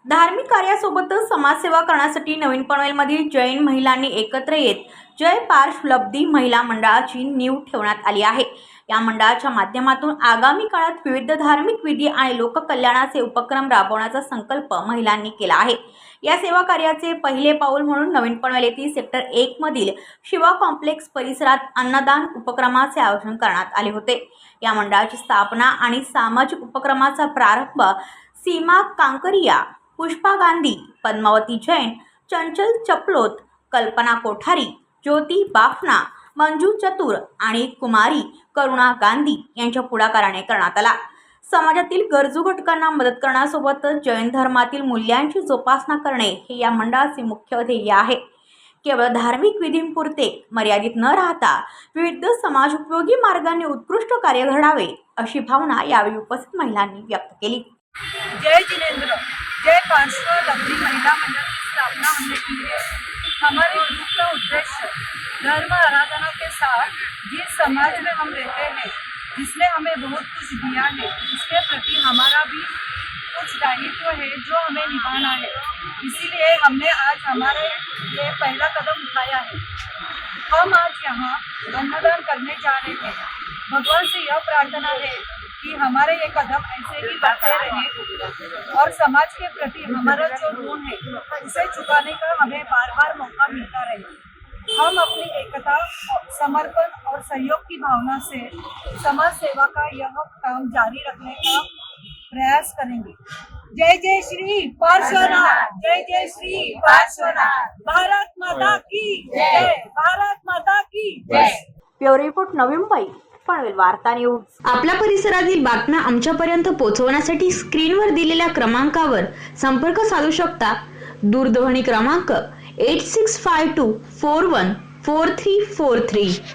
धार्मिक कार्यासोबतच समाजसेवा करण्यासाठी नवीन पनवेलमधील जैन महिलांनी एकत्र येत जय पार्श्वलब्धी महिला मंडळाची नीव ठेवण्यात आली आहे। या मंडळाच्या माध्यमातून आगामी काळात विविध धार्मिक विधी आणि लोककल्याणाचे उपक्रम राबवण्याचा संकल्प महिलांनी केला आहे। या सेवा कार्याचे पहिले पाऊल म्हणून नवीन पनवेल येथील सेक्टर 1 मधील शिवा कॉम्प्लेक्स परिसरात अन्नदान उपक्रमाचे आयोजन करण्यात आले होते। या मंडळाची स्थापना आणि सामाजिक उपक्रमाचा प्रारंभ सीमा कांकरिया, पुष्पा गांधी, पद्मावती जैन, चंचल चपलोत, कल्पना कोठारी, ज्योती बाफना, मंजू चतुर आणि कुमारी करुणा गांधी यांच्या पुढाकाराने करण्यात आला। समाजातील गरजू घटकांना मदत करण्यासोबतच जैन धर्मातील मूल्यांची जोपासना करणे हे या मंडळाचे मुख्य ध्येय आहे। केवळ धार्मिक विधींपुरते मर्यादित न राहता विविध समाजोपयोगी मार्गाने उत्कृष्ट कार्य घडावे अशी भावना यावेळी उपस्थित महिलांनी व्यक्त केली। जय जिनेंद्र, जय पार्श्वलब्धी महिला मंडल की स्थापना हमने की है। हमारे ग्रुप का उद्देश्य धर्म आराधना के साथ जिस समाज में हम रहते हैं, जिसने हमें बहुत कुछ दिया है, उसके प्रति हमारा भी कुछ दायित्व है जो हमें निभाना है। इसीलिए हमने आज हमारे ये पहला कदम उठाया है। हम आज यहाँ अन्नदान करने जा रहे हैं। भगवान से यह प्रार्थना है कि हमारे ये कदम ऐसे ही बढ़ते रहे और समाज के प्रति हमारा जो ऋण है उसे चुकाने का हमें बार बार मौका मिलता रहे। हम अपनी एकता, समर्पण और सहयोग की भावना से समाज सेवा का यह काम जारी रखने का प्रयास करेंगे। जय जय श्री पार्श्वनाथ, जय जय श्री पार्श्वनाथ। भारत माता की जय, भारत माता की जय। ब्युरो रिपोर्ट, नवी मुंबई, पनवेल वार्ता न्यूज। आपल्या परिसरातील बातम्या आमच्यापर्यंत पोहोचवण्यासाठी स्क्रीनवर दिलेल्या क्रमांकावर संपर्क साधू शकता। दूरध्वनी क्रमांक 8652414343।